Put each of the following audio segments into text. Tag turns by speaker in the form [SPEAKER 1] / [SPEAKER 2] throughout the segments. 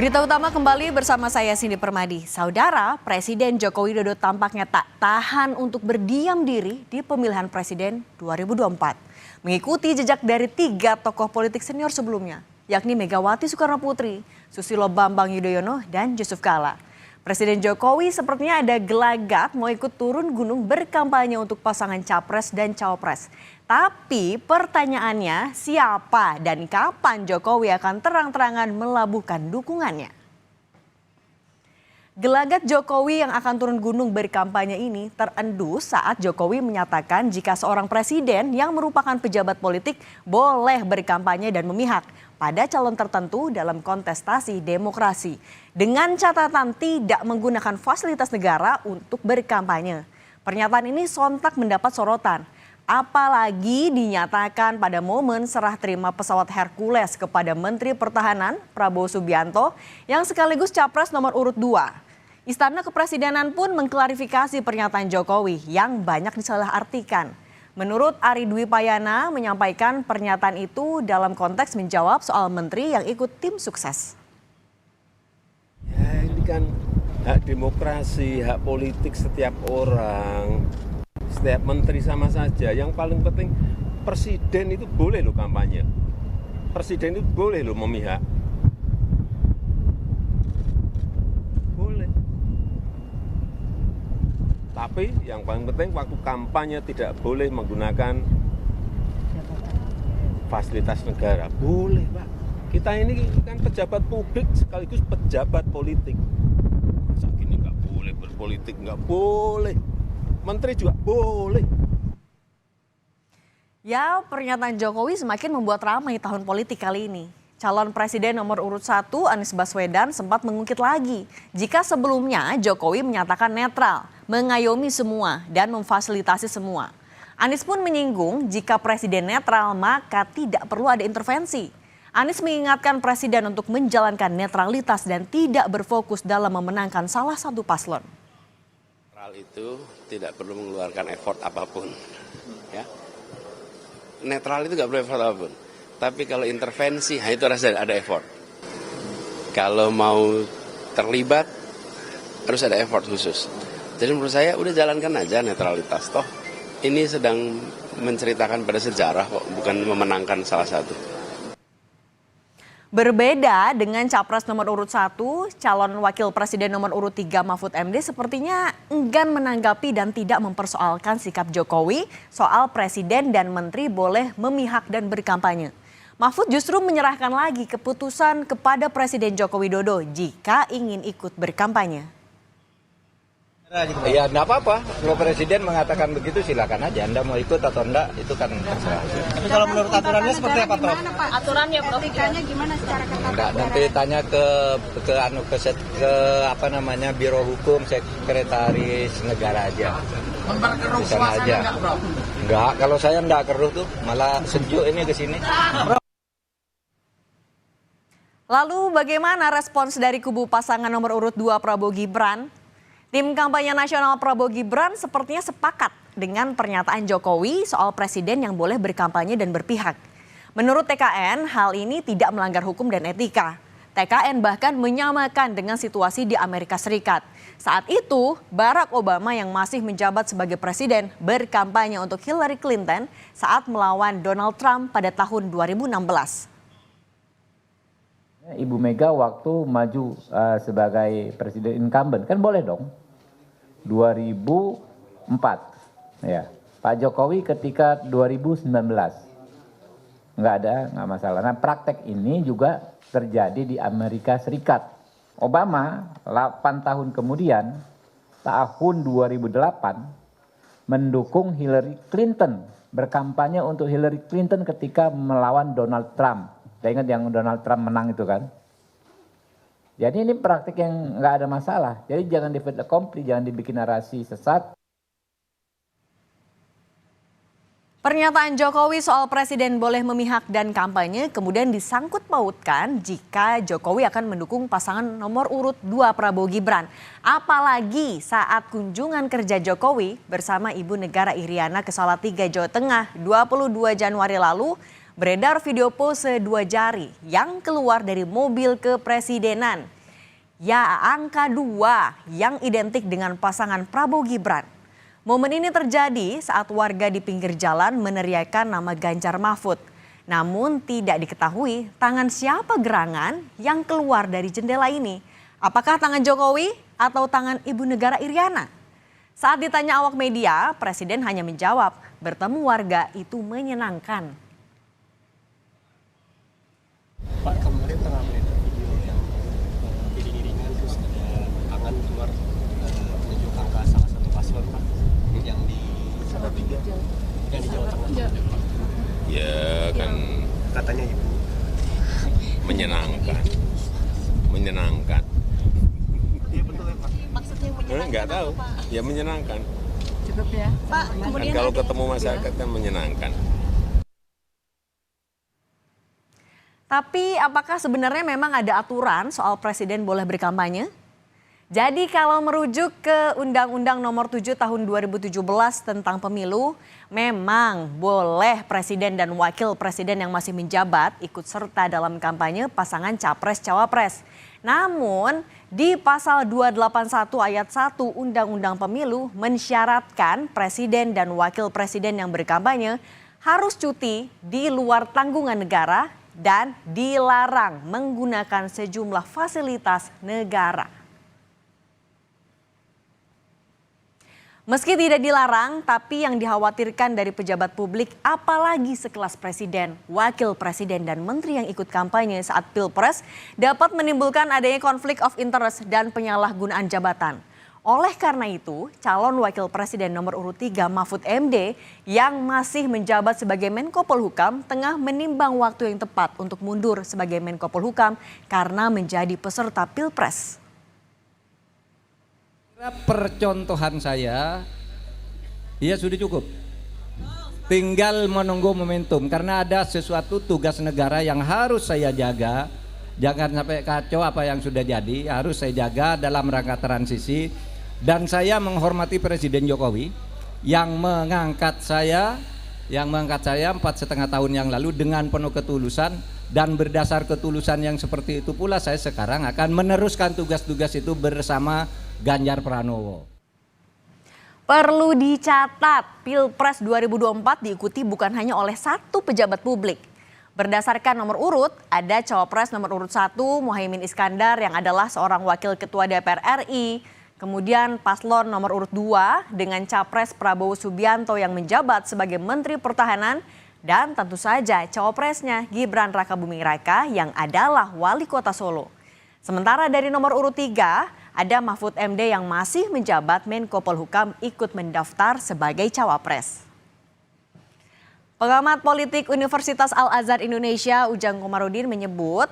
[SPEAKER 1] Berita utama kembali bersama saya Cindy Permadi. Saudara, Presiden Joko Widodo tampaknya tak tahan untuk berdiam diri di pemilihan presiden 2024. Mengikuti jejak dari 3 tokoh politik senior sebelumnya, yakni Megawati Soekarnoputri, Susilo Bambang Yudhoyono, dan Yusuf Kala. Presiden Jokowi sepertinya ada gelagat mau ikut turun gunung berkampanye untuk pasangan Capres dan Cawapres. Tapi pertanyaannya, siapa dan kapan Jokowi akan terang-terangan melabuhkan dukungannya? Gelagat Jokowi yang akan turun gunung berkampanye ini terendus saat Jokowi menyatakan jika seorang presiden yang merupakan pejabat politik boleh berkampanye dan memihak pada calon tertentu dalam kontestasi demokrasi, dengan catatan tidak menggunakan fasilitas negara untuk berkampanye. Pernyataan ini sontak mendapat sorotan. Apalagi dinyatakan pada momen serah terima pesawat Hercules kepada Menteri Pertahanan Prabowo Subianto yang sekaligus Capres nomor urut 2. Istana Kepresidenan pun mengklarifikasi pernyataan Jokowi yang banyak disalahartikan. Menurut Ari Dwi Payana menyampaikan pernyataan itu dalam konteks menjawab soal menteri yang ikut tim sukses.
[SPEAKER 2] Ya, ini kan hak demokrasi, hak politik setiap orang. Setiap menteri sama saja. Yang paling penting presiden itu boleh loh kampanye. Presiden itu boleh loh memihak. Boleh. Tapi yang paling penting waktu kampanye tidak boleh menggunakan fasilitas negara. Boleh, Pak. Kita ini kan pejabat publik sekaligus pejabat politik. Masa gini nggak boleh berpolitik, nggak boleh. Menteri juga boleh.
[SPEAKER 1] Ya, pernyataan Jokowi semakin membuat ramai tahun politik kali ini. Calon presiden nomor urut 1 Anies Baswedan sempat mengungkit lagi jika sebelumnya Jokowi menyatakan netral, mengayomi semua dan memfasilitasi semua. Anies pun menyinggung jika presiden netral maka tidak perlu ada intervensi. Anies mengingatkan presiden untuk menjalankan netralitas dan tidak berfokus dalam memenangkan salah satu paslon.
[SPEAKER 3] Netral itu tidak perlu mengeluarkan effort apapun, ya. Netral itu nggak perlu effort apapun. Tapi kalau intervensi, itu harus ada effort. Kalau mau terlibat, harus ada effort khusus. Jadi menurut saya udah jalankan aja netralitas. Toh ini sedang menceritakan pada sejarah kok, bukan memenangkan salah satu.
[SPEAKER 1] Berbeda dengan Capres nomor urut 1, calon wakil presiden nomor urut 3 Mahfud MD sepertinya enggan menanggapi dan tidak mempersoalkan sikap Jokowi soal presiden dan menteri boleh memihak dan berkampanye. Mahfud justru menyerahkan lagi keputusan kepada Presiden Joko Widodo jika ingin ikut berkampanye.
[SPEAKER 4] Ya enggak apa-apa, kalau presiden mengatakan begitu silakan aja, Anda mau ikut atau enggak itu kan terserah.
[SPEAKER 5] Tapi kalau menurut aturannya seperti apa, Prof?
[SPEAKER 6] Aturannya, Prof, etikanya gimana secara ketat?
[SPEAKER 4] Enggak, nanti tanya ke apa namanya Biro Hukum Sekretaris Negara aja.
[SPEAKER 5] Memperkeruh
[SPEAKER 4] Di sana aja.
[SPEAKER 5] enggak, Prof?
[SPEAKER 4] Enggak, kalau saya enggak keruh tuh, malah sejuk ini ke sini.
[SPEAKER 1] Lalu bagaimana respons dari kubu pasangan nomor urut 2 Prabowo Gibran? Tim kampanye nasional Prabowo Gibran sepertinya sepakat dengan pernyataan Jokowi soal presiden yang boleh berkampanye dan berpihak. Menurut TKN, hal ini tidak melanggar hukum dan etika. TKN bahkan menyamakan dengan situasi di Amerika Serikat. Saat itu, Barack Obama yang masih menjabat sebagai presiden berkampanye untuk Hillary Clinton saat melawan Donald Trump pada tahun 2016.
[SPEAKER 7] Ibu Mega waktu maju sebagai presiden incumbent kan boleh dong. 2004 ya. Pak Jokowi ketika 2019 nggak masalah. Nah, praktek ini juga terjadi di Amerika Serikat. Obama 8 tahun kemudian tahun 2008 mendukung Hillary Clinton, berkampanye untuk Hillary Clinton ketika melawan Donald Trump. Saya ingat yang Donald Trump menang itu kan. Jadi ini praktik yang nggak ada masalah. Jadi jangan di fait accompli, jangan dibikin narasi sesat.
[SPEAKER 1] Pernyataan Jokowi soal presiden boleh memihak dan kampanye kemudian disangkut pautkan jika Jokowi akan mendukung pasangan nomor urut 2 Prabowo Gibran. Apalagi saat kunjungan kerja Jokowi bersama Ibu Negara Iriana ke Salatiga, Jawa Tengah 22 Januari lalu Beredar video pose 2 jari yang keluar dari mobil kepresidenan. Ya, angka 2 yang identik dengan pasangan Prabowo Gibran. Momen ini terjadi saat warga di pinggir jalan meneriakan nama Ganjar Mahfud. Namun tidak diketahui tangan siapa gerangan yang keluar dari jendela ini. Apakah tangan Jokowi atau tangan Ibu Negara Iriana? Saat ditanya awak media, Presiden hanya menjawab, bertemu warga itu menyenangkan.
[SPEAKER 5] Pak, kemarin tengah beredar video yang iring-iringan terus ada tangan keluar menuju angka salah satu paslon, Pak, yang di Salatiga, yang di Jawa Tengah.
[SPEAKER 2] Ya kan
[SPEAKER 5] Katanya Ibu.
[SPEAKER 2] menyenangkan.
[SPEAKER 5] Iya betul ya, Pak.
[SPEAKER 6] Maksudnya menyenangkan
[SPEAKER 2] Nggak tahu,
[SPEAKER 6] apa, Pak?
[SPEAKER 2] ya menyenangkan.
[SPEAKER 6] Cukup ya. Pak,
[SPEAKER 2] Kan
[SPEAKER 6] kemudian
[SPEAKER 2] kalau
[SPEAKER 6] ada
[SPEAKER 2] ketemu masyarakat kan menyenangkan.
[SPEAKER 1] Tapi apakah sebenarnya memang ada aturan soal presiden boleh berkampanye? Jadi kalau merujuk ke Undang-Undang Nomor 7 Tahun 2017 tentang pemilu, memang boleh presiden dan wakil presiden yang masih menjabat ikut serta dalam kampanye pasangan capres-cawapres. Namun di pasal 281 ayat 1 Undang-Undang Pemilu mensyaratkan presiden dan wakil presiden yang berkampanye harus cuti di luar tanggungan negara dan dilarang menggunakan sejumlah fasilitas negara. Meski tidak dilarang, tapi yang dikhawatirkan dari pejabat publik apalagi sekelas presiden, wakil presiden dan menteri yang ikut kampanye saat Pilpres dapat menimbulkan adanya konflik of interest dan penyalahgunaan jabatan. Oleh karena itu, calon wakil presiden nomor urut 3 Mahfud MD yang masih menjabat sebagai Menko Polhukam tengah menimbang waktu yang tepat untuk mundur sebagai Menko Polhukam karena menjadi peserta Pilpres.
[SPEAKER 4] Percontohan saya, ya sudah cukup. Tinggal menunggu momentum karena ada sesuatu tugas negara yang harus saya jaga. Jangan sampai kacau apa yang sudah jadi, harus saya jaga dalam rangka transisi. Dan saya menghormati Presiden Jokowi yang mengangkat saya 4,5 tahun yang lalu dengan penuh ketulusan, dan berdasar ketulusan yang seperti itu pula saya sekarang akan meneruskan tugas-tugas itu bersama Ganjar Pranowo.
[SPEAKER 1] Perlu dicatat, Pilpres 2024 diikuti bukan hanya oleh satu pejabat publik. Berdasarkan nomor urut, ada Cawapres nomor urut 1 Muhaimin Iskandar yang adalah seorang wakil ketua DPR RI. Kemudian paslon nomor urut 2 dengan Capres Prabowo Subianto yang menjabat sebagai Menteri Pertahanan. Dan tentu saja cawapresnya Gibran Rakabuming Raka yang adalah wali kota Solo. Sementara dari nomor urut 3 ada Mahfud MD yang masih menjabat Menko Polhukam ikut mendaftar sebagai cawapres. Pengamat politik Universitas Al-Azhar Indonesia Ujang Komarudin menyebut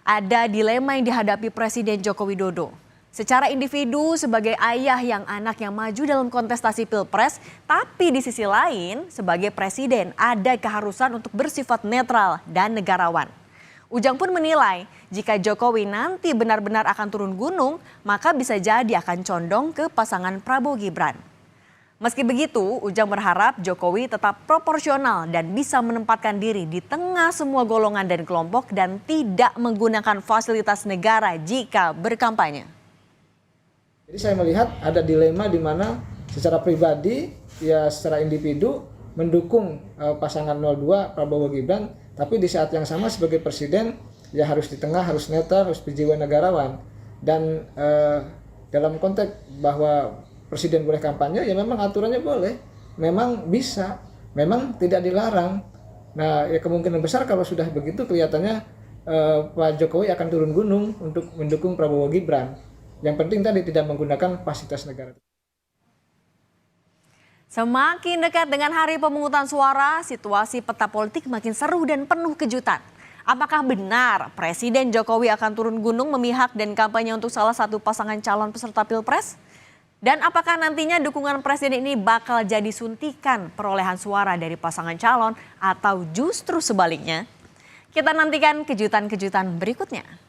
[SPEAKER 1] ada dilema yang dihadapi Presiden Joko Widodo. Secara individu sebagai ayah yang anaknya maju dalam kontestasi Pilpres, tapi di sisi lain sebagai presiden ada keharusan untuk bersifat netral dan negarawan. Ujang pun menilai jika Jokowi nanti benar-benar akan turun gunung, maka bisa jadi akan condong ke pasangan Prabowo Gibran. Meski begitu, Ujang berharap Jokowi tetap proporsional dan bisa menempatkan diri di tengah semua golongan dan kelompok dan tidak menggunakan fasilitas negara jika berkampanye.
[SPEAKER 8] Jadi saya melihat ada dilema di mana secara pribadi, ya secara individu mendukung pasangan 02 Prabowo Gibran, tapi di saat yang sama sebagai presiden ya harus di tengah, harus netral, harus berjiwa negarawan. Dan dalam konteks bahwa presiden boleh kampanye, ya memang aturannya boleh, memang bisa, memang tidak dilarang. Nah ya kemungkinan besar kalau sudah begitu kelihatannya Pak Jokowi akan turun gunung untuk mendukung Prabowo Gibran. Yang penting tadi tidak menggunakan fasilitas negara.
[SPEAKER 1] Semakin dekat dengan hari pemungutan suara, situasi peta politik makin seru dan penuh kejutan. Apakah benar Presiden Jokowi akan turun gunung memihak dan kampanye untuk salah satu pasangan calon peserta Pilpres? Dan apakah nantinya dukungan Presiden ini bakal jadi suntikan perolehan suara dari pasangan calon atau justru sebaliknya? Kita nantikan kejutan-kejutan berikutnya.